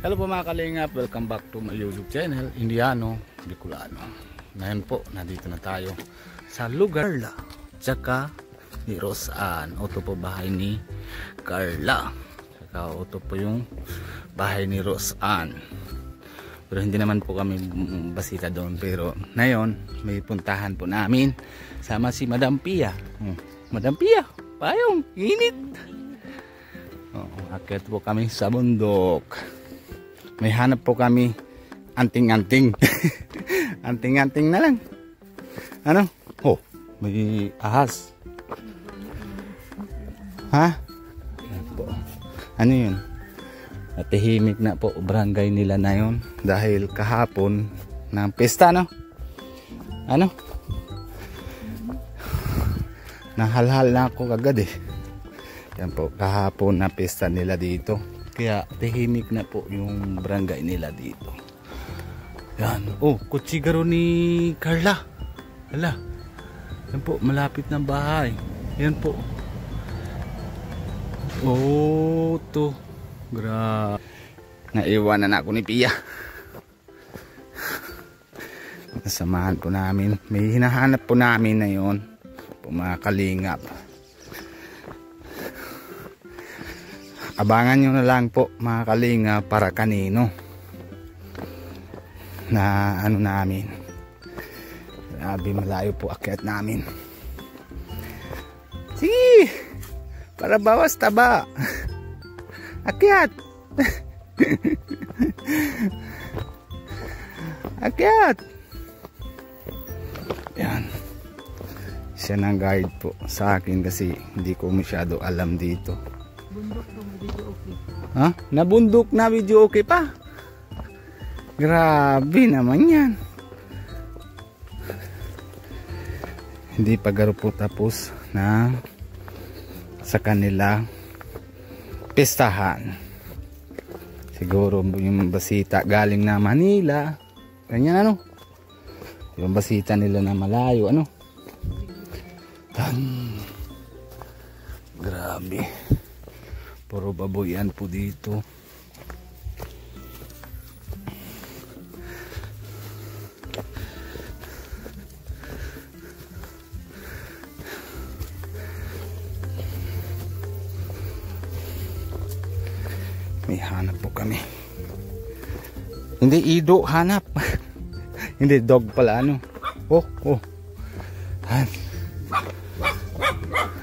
Hello po mga kalingap, welcome back to my YouTube channel, Indiano Bicolano. Ngayon po, nandito na tayo sa lugar tsaka ni Roseanne. Ito po bahay ni Carla. Tsaka ito po yung bahay ni Roseanne. Pero hindi naman po kami basita doon. Pero ngayon, may puntahan po namin. Sama si Madam Pia. Madam Pia, payong, init. Akit po kami sa bundok. May hanap po kami anting-anting. Anting-anting na lang. Ano? Oh, may ahas. Ha? Ano yun? Natahimik na po barangay nila na yun. Dahil kahapon ng pesta, no? Ano? Nahalhal na ako kagad eh. Yan po, kahapon na pesta nila dito. Kaya tahimik na po yung barangay nila dito. Yan. Oh, kutsigaro ni Carla. Hala. Yan po, malapit ng bahay. Yan po. Oh, to. Grabe. Naiwanan na ako ni Pia. Nasamahan po namin. May hinahanap po namin na yun. Po mga kalingap. Abangan nyo na lang po mga kalinga para kanino na ano namin. Grabe, malayo po akyat namin. Sige, para bawas taba. Akyat. Akyat. Yan. Siya nang guide po sa akin kasi hindi ko masyado alam dito. Bundok na video okay. Ha? Nabundok na video okay pa? Grabe naman yan. Hindi pa garo po tapos na sa kanila pistahan. Siguro yung basita galing na Manila. Ganyan ano? Yung basita nila na malayo ano? Grabe. Puro baboyan po dito. May hanap po kami. Hindi ido hanap. Hindi dog pala ano. Oh, oh.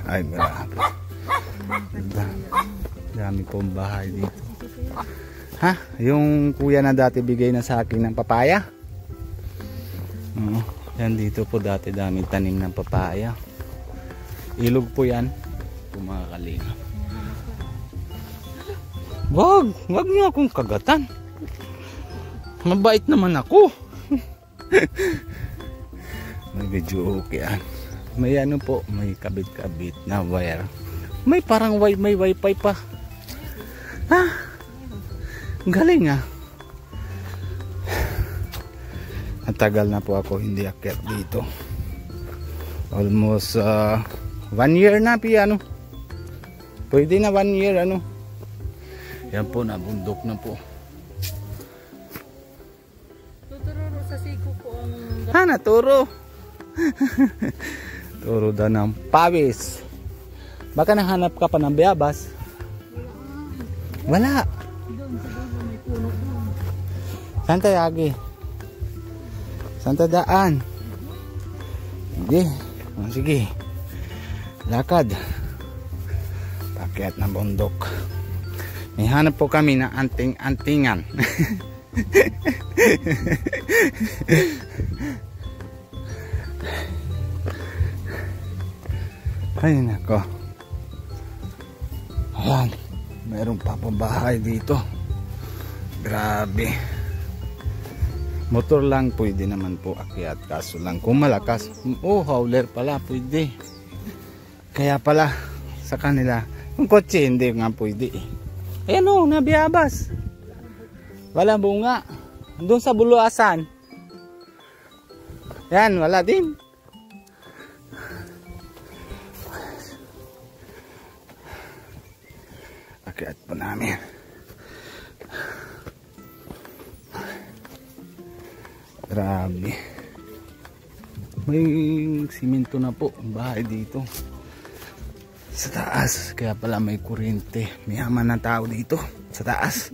Ay, grabe. Dami pong bahay dito. Ha? Yung kuya na dati bigay na sa akin ng papaya. Yan dito po dati dami tanim ng papaya. Ilog po yan. Kumakalinga. Wag niyo akong kagatan. Mabait naman ako. May video okay yan. May ano po, may kabit-kabit na wire. May parang may wifi pa. Ha? Galing ah. Natagal na po ako hindi akyat dito. Almost 1 year na piano. Pwede na 1 year ano. Yan po, nabundok na po. Tuturo sa siko po ang... Ha, naturo. Turo daw ng pawis. Baka nahanap ka pa ng bayabas. Wala. Doon sa dulo may puno doon. Saan tayo agi? Saan tayo daan? Hindi. Sige. Lakad. Pakyat ng bundok. May hanap po kami na anting-antingan. Ay nako. Ayan. Meron pa pong bahay dito. Grabe. Motor lang pwede naman po akyat. Kaso lang kung malakas. Oh, hauler pala pwede. Kaya pala sa kanila. Yung kotse hindi nga pwede eh. Ayan o, nabiyabas. Wala bunga. Doon sa buluasan. Yan, wala din. Akyat po namin. Grabe. May simento na po ang bahay dito sa taas, kaya pala may kuryente. Mayaman na tao dito sa taas.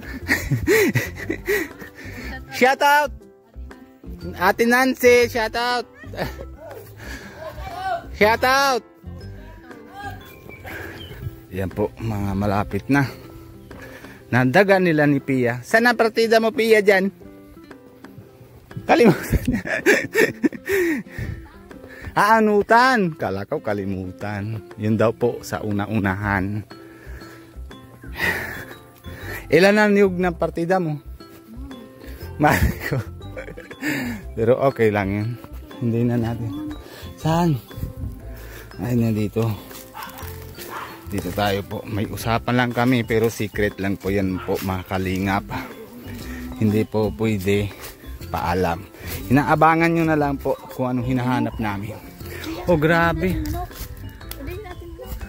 Shout out Ate Nancy, shout out. Shout out. Yan po, mga malapit na. Nadaga nila ni Pia. Saan ang partida mo, Pia, dyan? Kalimutan niya. Aanutan. Kala ko kalimutan. Yun daw po sa una-unahan. Ilan ang niyog ng partida mo? Mariko. Pero okay lang yun. Hindi na natin. Saan? Ay na dito. Dito tayo po. May usapan lang kami pero secret lang po yan po, mga kalingap. Hindi po pwede paalam. Inaabangan nyo na lang po kung anong hinahanap namin. Oh, grabe.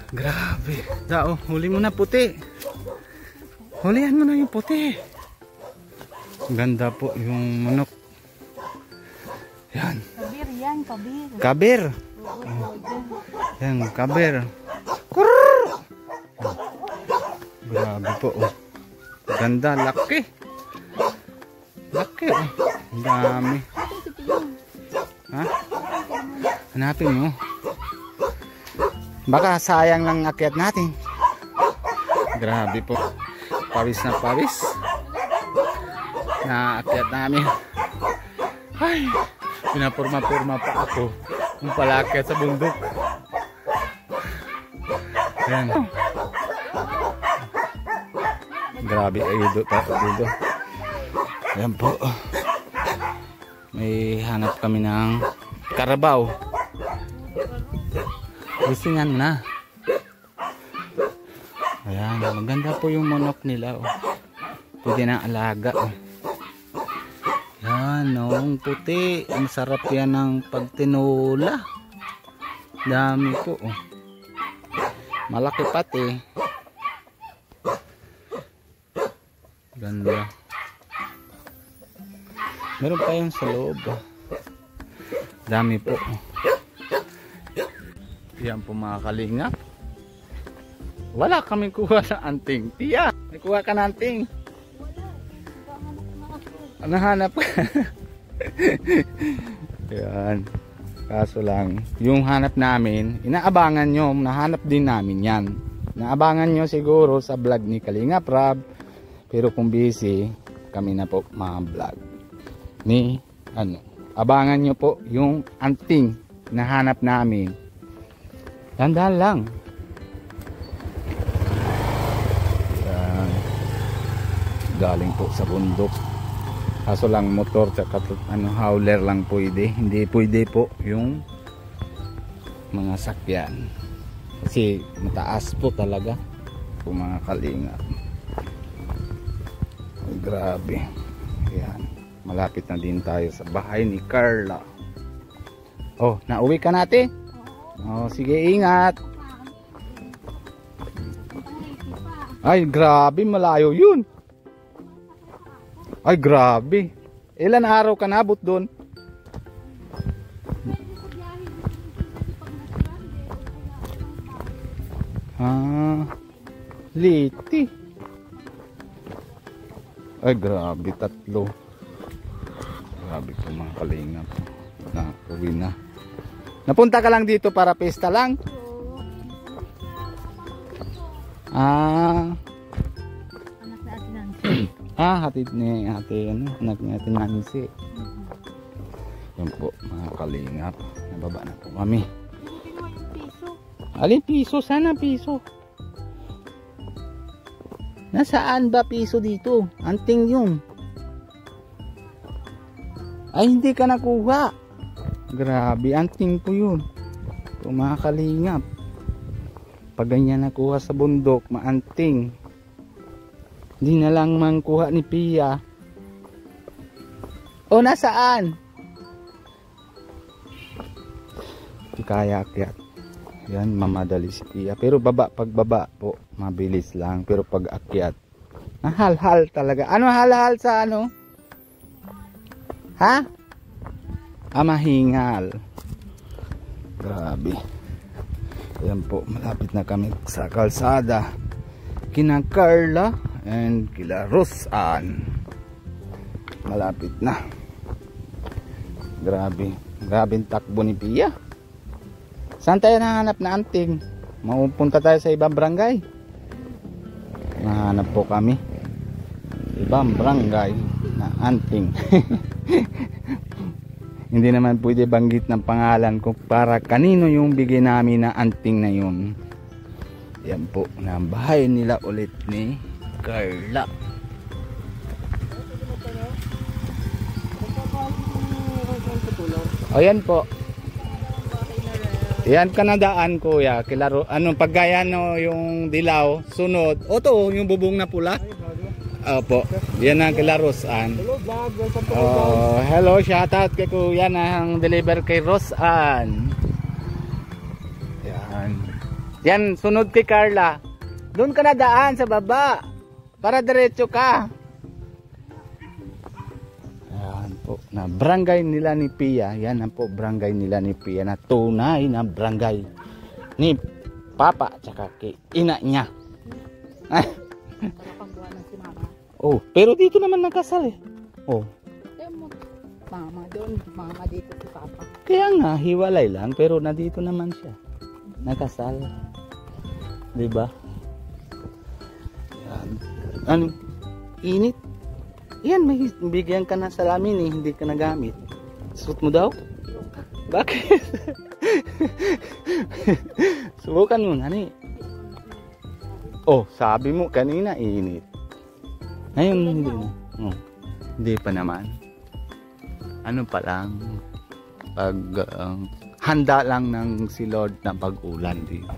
Grabe. Dao, huli mo na puti. Hulihan mo na yung puti. Ganda po yung manok. Yan. Kabir yan, kabir. Kabir. Yan, kabir. Kurr! Grabe po. Oh. Ganda, laki. Laki. Oh. Ang dami. Ha? Hanapin mo. Baka sayang lang akyat natin. Grabe po. Pawis na pawis. Naakyat namin. Ay, pinapurma-purma pa ako. Kung palakyat sa bundok. Ayan. Grabe ay dudo. Ayan po. May hanap kami ng karabaw. Lisingan na. Ayan, maganda po yung manok nila. Oh. Pwede na alaga. Oh. Yan, noong puti. Ang sarap yan ng pagtinola. Dami po. Oh. Malaki pati. Ganda. Meron pa yung sa loob. Dami po. Yan po, mga kalingap. Wala kaming kuha ng anting. Tiya, may kuha ka ng anting. Nahanap ka. Yan. Kaso lang, yung hanap namin, inaabangan nyo, nahanap din namin yan. Naabangan nyo siguro sa vlog ni Kalingap Rab. Pero kung busy, kami na po mga vlog ni abangan nyo po yung anting na hanap namin. Dandan lang. Yan. Galing po sa bundok. Kaso lang motor tsaka howler lang pwede. Hindi pwede po yung mga sakyan. Kasi mataas po talaga po, mga kalingap. Grabe. Yan. Malapit na din tayo sa bahay ni Carla. Oh, nauwi ka natin? Oh, sige, ingat. Ay, grabe, malayo yun. Ay, grabe. Ilan araw ka nabot doon? Liti. Ay, grabe, 3. Grabe po, mga kalingap. Uwi na. Napunta ka lang dito para pesta lang? Anak na Ate Nancy. Hatid ni ate, anak ni Ate Nancy. Yan po, mga kalingap. Nababa na po kami. Alin piso? Sana piso. Nasaan ba piso dito? Anting yun. Ay, hindi ka nakuha. Grabe, anting po yun. Po, mga kalingap. Pag ganyan nakuha sa bundok, maanting. Hindi na lang mangkuha ni Pia. O, nasaan? Hindi kaya akyat. Yan, mamadali si Pia. Pero pag baba po, mabilis lang. Pero pag akyat, hal-hal talaga. Ano hal-hal sa ano? Ha? Mahingal. Grabe. Ayan po, malapit na kami sa kalsada. Kina Carla and kila Rosan. Malapit na. Grabe. Grabing takbo ni Pia. Saan tayo nahanap na anting? Mapupunta tayo sa ibang barangay. Nahanap po kami ibang barangay na anting. Hindi naman pwede banggit ng pangalan ko para kanino yung bigay namin na anting na yun. Yan po, na bahay nila ulit ni Carla. O yan po. Yan kanadaan kuya. Kilaro, ano pagkaya no yung dilaw, sunod. O to, yung bubong na pula. Opo. Yan ang kila Rosan. Hello, shoutout kay kuya na ang deliver kay Rosan. Yan. Yan, sunod kay Carla. Doon ka na daan sa baba. Para diretso ka. Yan po. Na barangay nila ni Pia. Yan ang po barangay nila ni Pia. Na tunay na barangay ni Papa tsaka kay ina niya. Oh, pero dito naman nagkasal eh. Oh. Mama doon, mama dito si Papa. Kaya nga, hiwalay lang pero nandito naman siya. Nagkasal. 'Di ba? Yan. Ano? Init. Yan, may bigyan ka na salamin eh, hindi ka nagamit. Suot mo daw? Bakit? Subukan mo, hani. Oh, sabi mo kanina init. Ngayon hindi na. Oh, hindi pa naman. Ano pa lang, pag handa lang ng si Lord ng pag-ulan dito.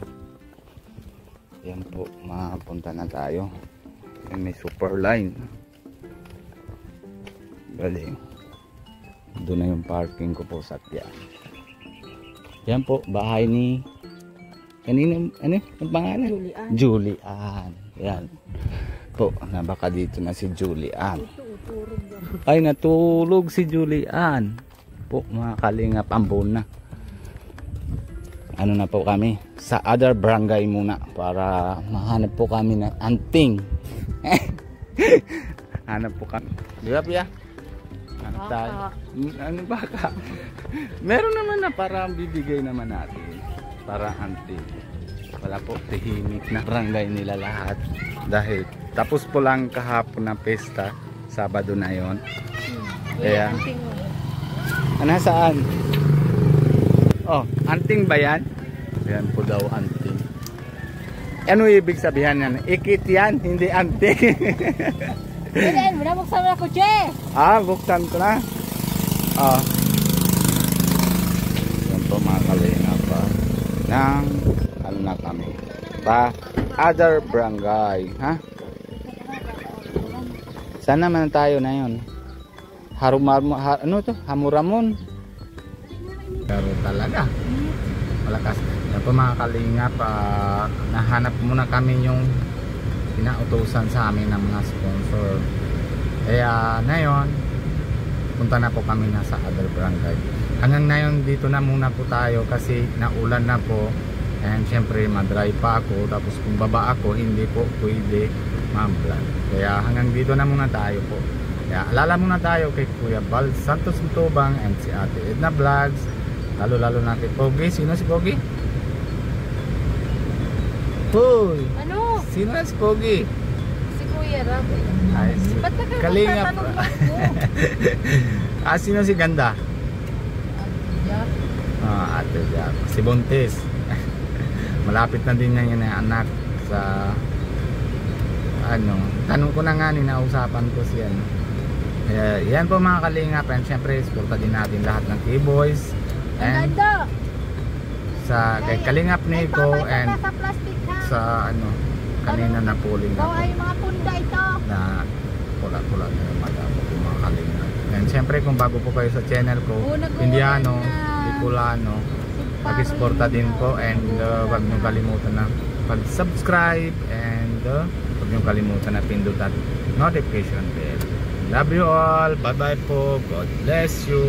Yan po, mapunta na tayo. May super line. Galing. Doon na yung parking ko po sa tiyan. Yan po, bahay ni kanina, ano ang pangalan? Julian. Julian. Yan po, na baka dito na si Julian. Ay, natulog si Julian po, mga kalingap, ambon na. Ano na po kami sa other barangay muna para mahanap po kami ng anting. Hanap po kami, di ba Pia? Hanap tayo. Ano baka? Meron naman na para bibigay naman natin para anting. Wala po, tahimik na barangay nila lahat dahil tapos po lang kahapon na pesta, Sabado na yon. Kaya ano saan? Oh, anting ba yan? Yan po daw anting. Ano ibig sabihin yan? Ikit yan, hindi anting. Yan, buksan mo na kutsi. Buksan ko na. Yan po mga kalinga pa. Nang ano na kami pa other barangay, ha? Saan naman tayo na yun? Ano to? Hamuramon. Pero talaga malakas. Yan po mga kalingap, nahanap muna kami yung pinautusan sa amin ng mga sponsor. Kaya ngayon punta na po kami na sa other barangay. Hanggang ngayon dito na muna po tayo kasi naulan na po. And syempre madry pa ako, tapos kung baba ako hindi po pwede ma-vlog. Kaya hanggang dito na muna tayo po. Kaya alala muna tayo kay Kuya Bal Santos Mutubang and si Ate Edna Vlogs. Lalo na kay Pogi. Sino si Pogi? Hoy! Ano? Sino si Pogi? Si Kuya Rabi. Ay, Ba't Kalingap. Sino si Ganda? Ate Jack. Si Buntis. Malapit na din niya yung anak sa ano, tanong ko na nga ninausapan ko si ano. Yan po mga kalingap, and syempre suporta din natin lahat ng K-Boys and sa kay Kalingap Nico and sa ano kanina na puling na ay mga punda ito na pula-pula na yung mga kalingap. And syempre kung bago po kayo sa channel ko, Indiano, Bicolano, mag-suporta din po, and wag niyo kalimutan na pag-subscribe, and wag niyo kalimutan na pindutan notification bell. Love you all. Bye bye po. God bless you.